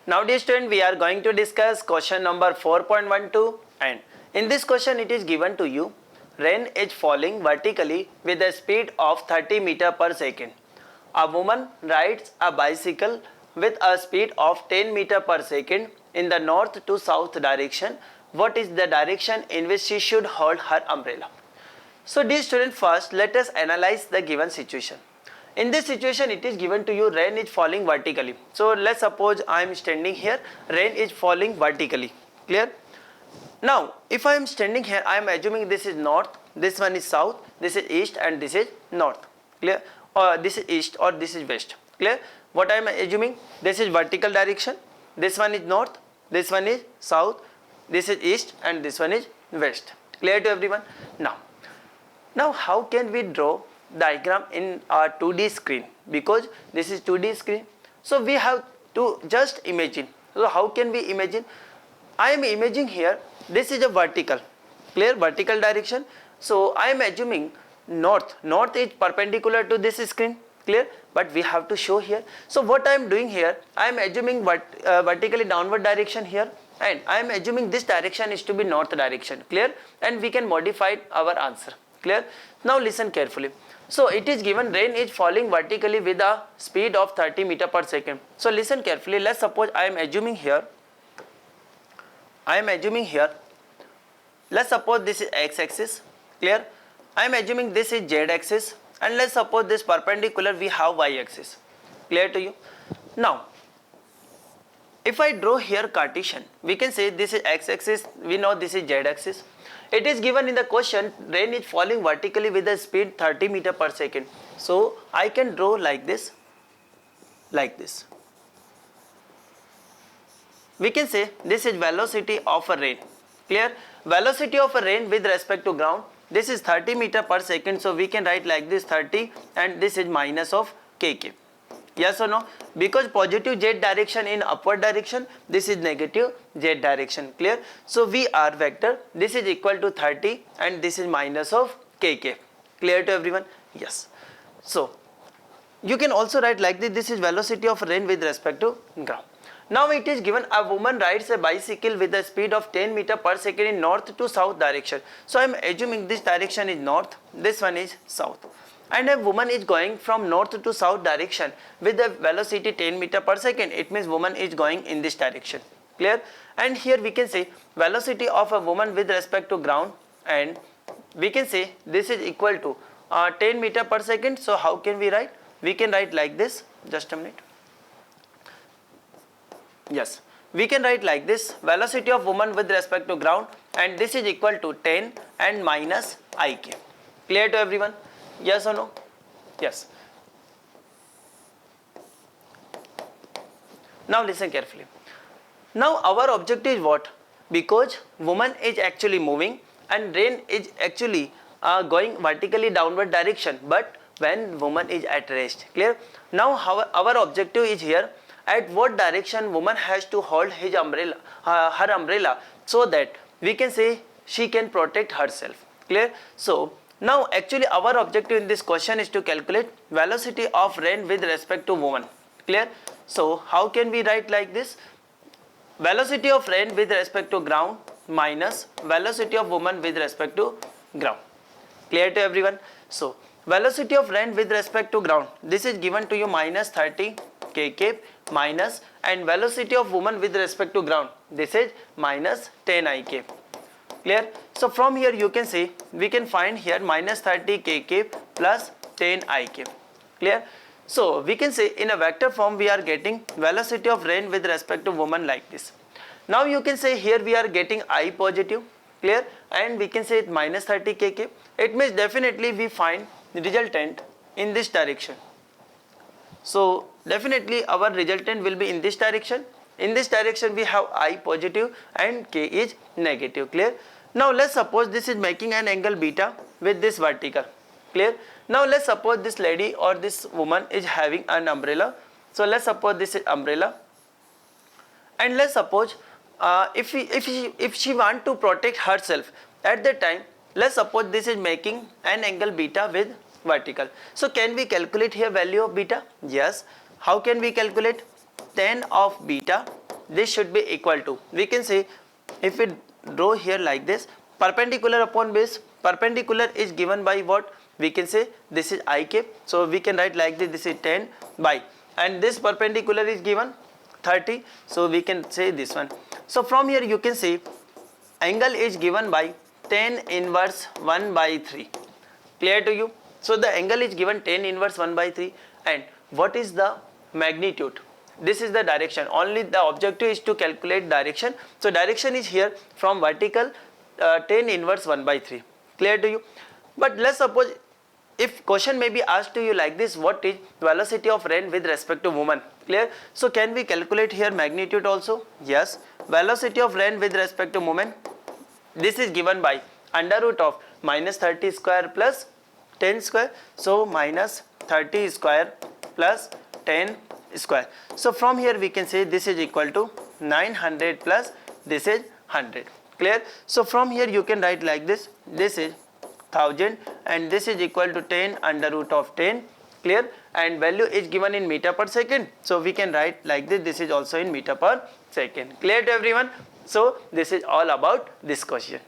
Now dear student, we are going to discuss question number 4.12, and in this question it is given to you, rain is falling vertically with a speed of 30 meter per second. A woman rides a bicycle with a speed of 10 meter per second in the north to south direction. What is the direction in which she should hold her umbrella? So dear student, first let us analyze the given situation. In this situation it is given to you, rain is falling vertically. So let's suppose I am standing here, rain is falling vertically. Clear? Now if I am standing here, I am assuming this is north, this one is south, this is east and this is north. Clear? Or this is east or this is west. Clear? What I am assuming? This is vertical direction, this one is north, this one is south, this is east and this one is west. Clear to everyone? Now how can we draw diagram in our 2D screen, because this is 2D screen, so we have to just imagine. So how can we imagine? I am imagining here, this is a vertical, clear, vertical direction. So I am assuming north is perpendicular to this screen, clear, but we have to show here. So what I am doing here, I am assuming vertically downward direction here, and I am assuming this direction is to be north direction, clear, and we can modify our answer. Clear? Now listen carefully. So it is given, rain is falling vertically with a speed of 30 meter per second. So listen carefully. Let's suppose I am assuming here. Let's suppose this is x-axis. Clear? I am assuming this is z-axis, and let's suppose this perpendicular we have y-axis. Clear to you? Now if I draw here Cartesian, we can say this is x-axis, we know this is z-axis. It is given in the question, rain is falling vertically with a speed 30 meter per second. So I can draw like this. We can say this is velocity of a rain. Clear? Velocity of a rain with respect to ground. This is 30 meter per second. So we can write like this 30, and this is minus of kk. Yes or no? Because positive z direction in upward direction, this is negative z direction. Clear? So V r vector, this is equal to 30 and this is minus of kk. Clear to everyone? Yes. So you can also write like this is velocity of rain with respect to ground. Now it is given, a woman rides a bicycle with a speed of 10 meter per second in north to south direction. So I am assuming this direction is north, this one is south. And a woman is going from north to south direction with a velocity 10 meter per second. It means woman is going in this direction. Clear? And here we can say velocity of a woman with respect to ground, and we can say this is equal to 10 meter per second. So how can we write? We can write like this. Just a minute. Yes, we can write like this, velocity of woman with respect to ground, and this is equal to 10 and minus ik. Clear to everyone? Yes or no? Yes. Now listen carefully. Now our objective is what? Because woman is actually moving and rain is actually going vertically downward direction, but when woman is at rest. Clear? Now our objective is here, at what direction woman has to hold his umbrella, her umbrella, so that we can say she can protect herself. Clear? So now actually our objective in this question is to calculate velocity of rain with respect to woman. Clear? So how can we write like this? Velocity of rain with respect to ground minus velocity of woman with respect to ground. Clear to everyone? So velocity of rain with respect to ground, this is given to you minus 30 kk minus, and velocity of woman with respect to ground, this is minus 10 ik. Clear? So from here you can say, we can find here minus 30 kk plus 10 ik. Clear? So we can say in a vector form we are getting velocity of rain with respect to woman like this. Now you can say here we are getting I positive. Clear? And we can say it minus 30 kk. It means definitely we find resultant in this direction. So definitely our resultant will be in this direction. In this direction we have I positive and k is negative. Clear? Now let's suppose this is making an angle beta with this vertical. Clear? Now let's suppose this lady or this woman is having an umbrella. So let's suppose this is umbrella, and let's suppose if she want to protect herself at that time, let's suppose this is making an angle beta with vertical. So can we calculate here value of beta? Yes. How can we calculate? Tan of beta this should be equal to, we can say, if we draw here like this, perpendicular upon base, perpendicular is given by what, we can say this is I cap, so we can write like this is 10 by, and this perpendicular is given 30, so we can say this one. So from here you can see angle is given by 10 inverse 1 by 3. Clear to you? So the angle is given 10 inverse 1 by 3, and what is the magnitude? This is the direction. Only the objective is to calculate direction. So direction is here from vertical 10 inverse 1 by 3. Clear to you? But let's suppose if question may be asked to you like this, what is velocity of rain with respect to woman? Clear? So can we calculate here magnitude also? Yes. Velocity of rain with respect to woman, this is given by under root of minus 30 square plus 10 square. So minus 30 square plus 10 square. So from here we can say this is equal to 900 plus this is 100. Clear? So from here you can write like this, this is 1000 and this is equal to 10 under root of 10. Clear? And value is given in meter per second, so we can write like this, this is also in meter per second. Clear to everyone? So this is all about this question.